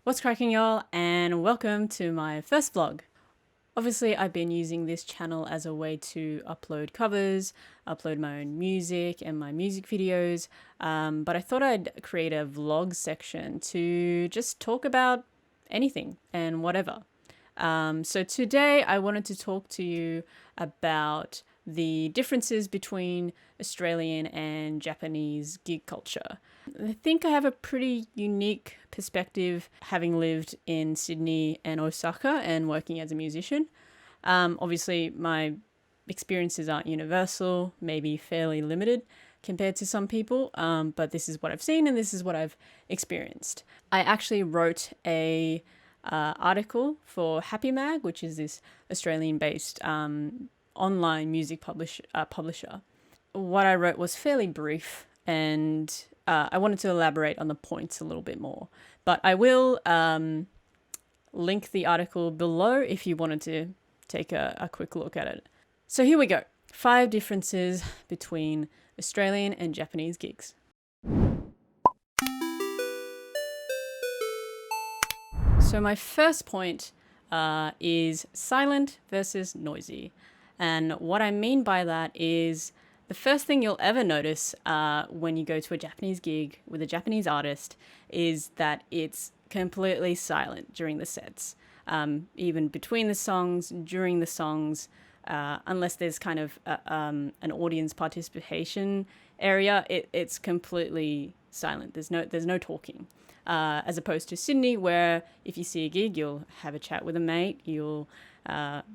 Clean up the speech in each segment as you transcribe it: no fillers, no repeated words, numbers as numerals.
What's cracking, y'all, and welcome to my first vlog. Obviously, I've been using this channel as a way to upload covers, upload my own music and my music videos, but I thought I'd create a vlog section to just talk about anything and whatever. So today I wanted to talk to you about the differences between Australian and Japanese gig culture. I think I have a pretty unique perspective having lived in Sydney and Osaka and working as a musician. Obviously, my experiences aren't universal, maybe fairly limited compared to some people, but this is what I've seen and this is what I've experienced. I actually wrote a article for Happy Mag, which is this Australian-based online music publisher. What I wrote was fairly brief, and I wanted to elaborate on the points a little bit more. But I will link the article below if you wanted to take a quick look at it. So here we go. 5 differences between Australian and Japanese gigs. So my first point is silent versus noisy. And what I mean by that is the first thing you'll ever notice when you go to a Japanese gig with a Japanese artist is that it's completely silent during the sets. Even between the songs, during the songs, unless there's kind of an audience participation area, it's completely silent. There's no talking. As opposed to Sydney, where if you see a gig, you'll have a chat with a mate, you'll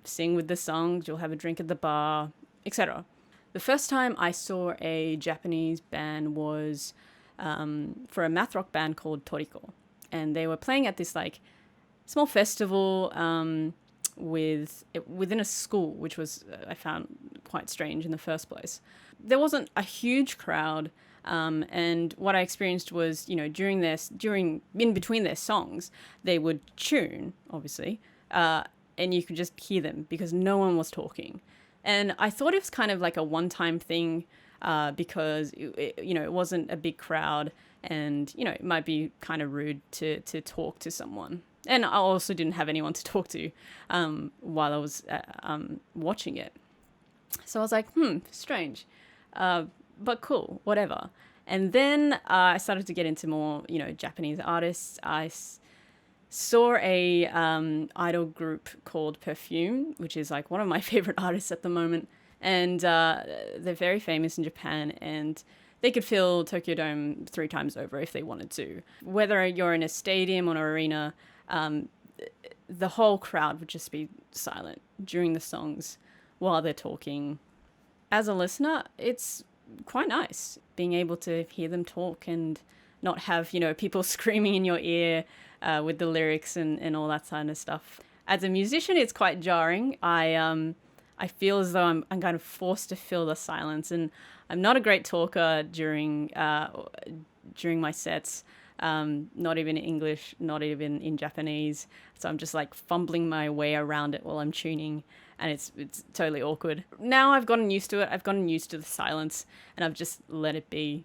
sing with the songs, you'll have a drink at the bar, etc. The first time I saw a Japanese band was for a math rock band called Toriko, and they were playing at this like small festival within a school, which was I found quite strange in the first place. There wasn't a huge crowd. And what I experienced was, in between their songs, they would tune, obviously, and you could just hear them because no one was talking. And I thought it was kind of like a one-time thing, because it wasn't a big crowd, and it might be kind of rude to talk to someone. And I also didn't have anyone to talk to while I was watching it. So I was like, strange. But cool, whatever. And then I started to get into more, Japanese artists. I saw a idol group called Perfume, which is like one of my favorite artists at the moment. And they're very famous in Japan, and they could fill Tokyo Dome 3 times over if they wanted to. Whether you're in a stadium or an arena, the whole crowd would just be silent during the songs while they're talking. As a listener, it's quite nice being able to hear them talk and not have people screaming in your ear with the lyrics and all that kind of stuff. As a musician, it's quite jarring. I feel as though I'm kind of forced to fill the silence, and I'm not a great talker during my sets. Not even in English, not even in Japanese. So I'm just like fumbling my way around it while I'm tuning, and it's totally awkward. Now I've gotten used to it. I've gotten used to the silence, and I've just let it be.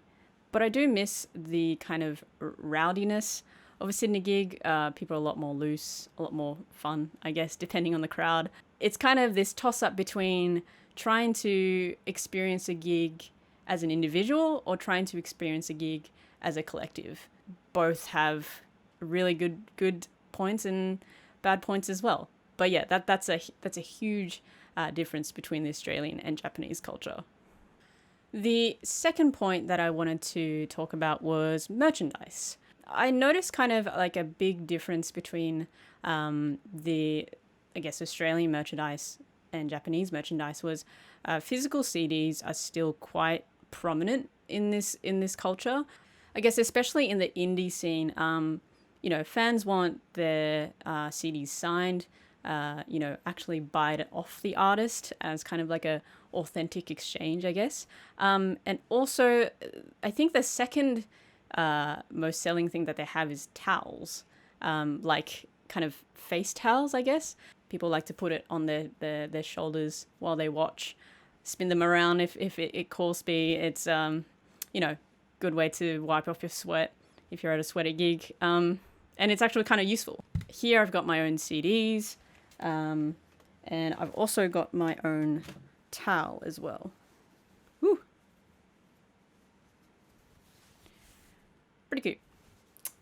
But I do miss the kind of rowdiness of a Sydney gig. People are a lot more loose, a lot more fun, I guess, depending on the crowd. It's kind of this toss-up between trying to experience a gig as an individual or trying to experience a gig as a collective. Both have really good points and bad points as well. But yeah, that's a huge difference between the Australian and Japanese culture. The second point that I wanted to talk about was merchandise. I noticed kind of like a big difference between Australian merchandise and Japanese merchandise was physical CDs are still quite prominent in this culture. I guess especially in the indie scene, fans want their CDs signed, actually buy it off the artist as kind of like a authentic exchange, I guess. And also, I think the second most selling thing that they have is towels, like kind of face towels, I guess. People like to put it on their shoulders while they watch, spin them around if it calls be. It's, good way to wipe off your sweat if you're at a sweaty gig. and it's actually kind of useful. Here I've got my own CDs, and I've also got my own towel as well. Woo. Pretty cute.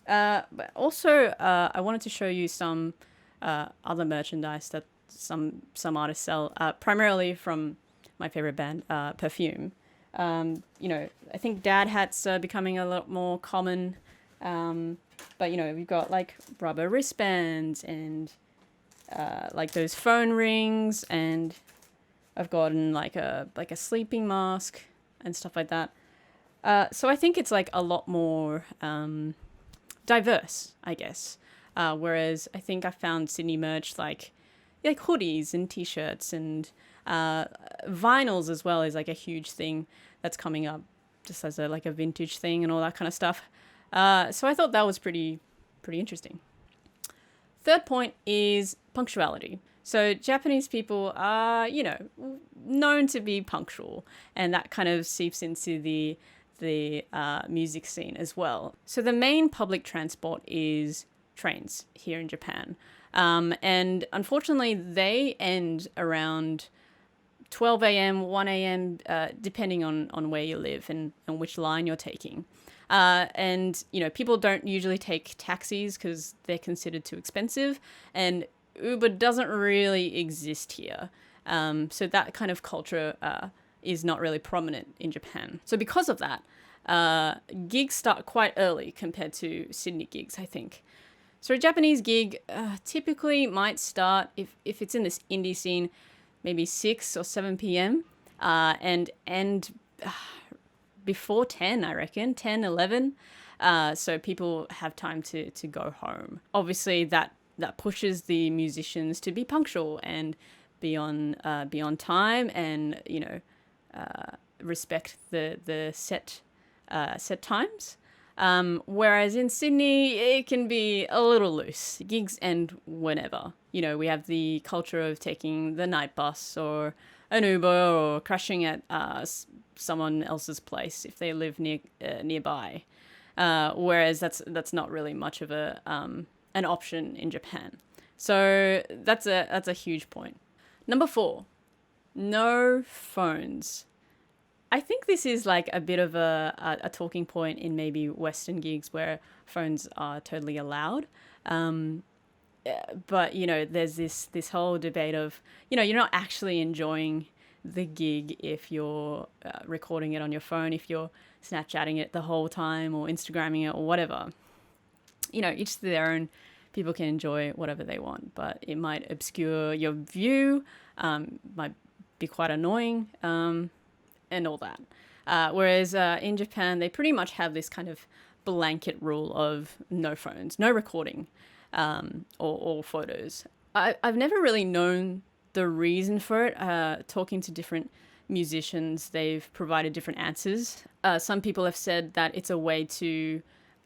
But also, I wanted to show you some other merchandise that some artists sell, primarily from my favorite band, Perfume. I think dad hats are becoming a lot more common. But we've got like rubber wristbands and like those phone rings, and I've gotten like a sleeping mask and stuff like that. So I think it's like a lot more diverse, I guess. Whereas I think I found Sydney merch like hoodies and t-shirts and vinyls as well is like a huge thing that's coming up, just as a vintage thing and all that kind of stuff. So I thought that was pretty interesting. Third point is punctuality. So Japanese people are, known to be punctual, and that kind of seeps into the music scene as well. So the main public transport is trains here in Japan. And unfortunately, they end around 12 a.m., 1 a.m., depending on where you live and which line you're taking. And people don't usually take taxis because they're considered too expensive, and Uber doesn't really exist here. So that kind of culture is not really prominent in Japan. So because of that, gigs start quite early compared to Sydney gigs, I think. So a Japanese gig typically might start, if it's in this indie scene, maybe 6 or 7 p.m. And end before 10, I reckon, 10, 11. So people have time to go home. Obviously, that pushes the musicians to be punctual and be on time, and respect the set times. Whereas in Sydney, it can be a little loose. Gigs end whenever. We have the culture of taking the night bus or an Uber or crashing at someone else's place if they live nearby. Whereas that's not really much of an option in Japan. So that's a huge point. Number 4, no phones. I think this is like a bit of a talking point in maybe Western gigs where phones are totally allowed. But, there's this whole debate of, you're not actually enjoying the gig if you're recording it on your phone, if you're Snapchatting it the whole time or Instagramming it or whatever. Each to their own. People can enjoy whatever they want, but it might obscure your view, might be quite annoying, and all that. Whereas in Japan, they pretty much have this kind of blanket rule of no phones, no recording, or photos. I've never really known the reason for it. Talking to different musicians, they've provided different answers. Some people have said that it's a way to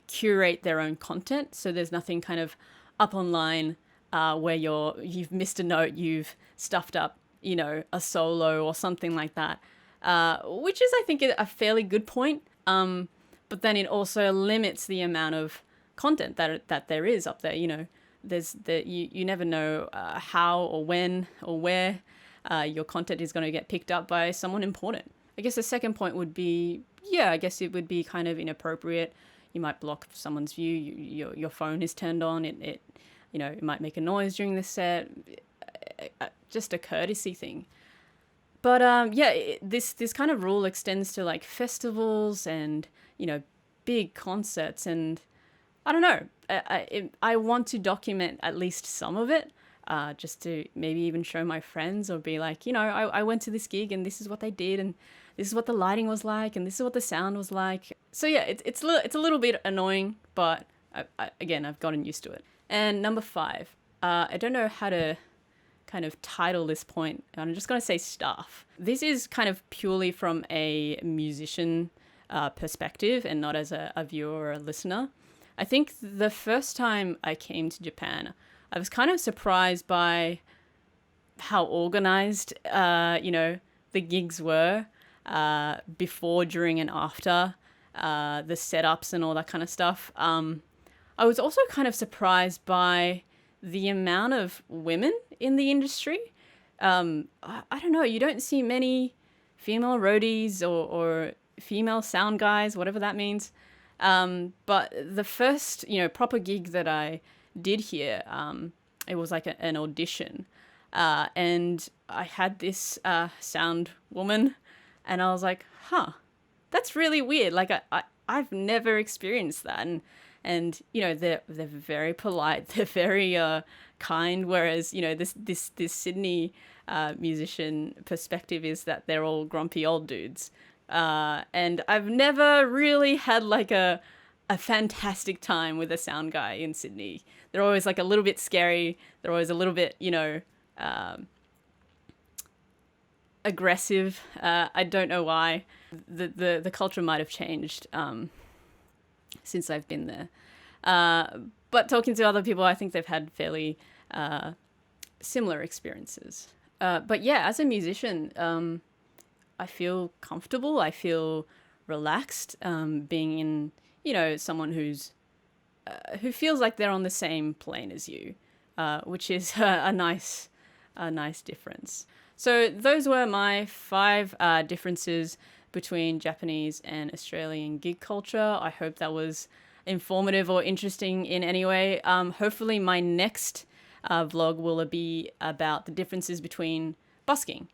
curate their own content, so there's nothing kind of up online where you've missed a note, you've stuffed up, a solo or something like that. Which is, I think, a fairly good point. But then it also limits the amount of content that there is up there. You never know how or when or where your content is going to get picked up by someone important. I guess the second point would be, I guess it would be kind of inappropriate. You might block someone's view. Your phone is turned on. It might make a noise during the set. Just a courtesy thing. But this kind of rule extends to like festivals and big concerts, and I don't know. I want to document at least some of it, just to maybe even show my friends or be like, I went to this gig and this is what they did and this is what the lighting was like and this is what the sound was like. So yeah, it's a little bit annoying, but again, I've gotten used to it. And number 5, I don't know how to kind of title this point. I'm just going to say staff. This is kind of purely from a musician perspective and not as a viewer or a listener. I think the first time I came to Japan, I was kind of surprised by how organized, the gigs were before, during, and after the setups and all that kind of stuff. I was also kind of surprised by the amount of women in the industry. I don't know, you don't see many female roadies or female sound guys, whatever that means. But the first, proper gig that I did here, it was like an audition. And I had this sound woman, and I was like, huh, that's really weird. Like I've never experienced that. And they're very polite. They're very kind. Whereas this Sydney musician perspective is that they're all grumpy old dudes. And I've never really had like a fantastic time with a sound guy in Sydney. They're always like a little bit scary. They're always a little bit aggressive. I don't know why. The culture might have changed since I've been there. But talking to other people, I think they've had fairly similar experiences. But yeah, as a musician, I feel comfortable. I feel relaxed being in, someone who feels like they're on the same plane as you, which is a nice difference. So those were my 5 differences between Japanese and Australian gig culture. I hope that was informative or interesting in any way. Hopefully my next vlog will be about the differences between busking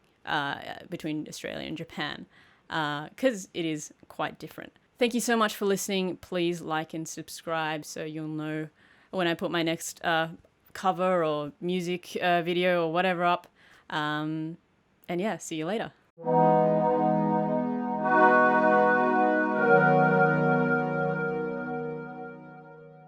between Australia and Japan, because it is quite different. Thank you so much for listening. Please like and subscribe so you'll know when I put my next cover or music video or whatever up. And yeah, see you later.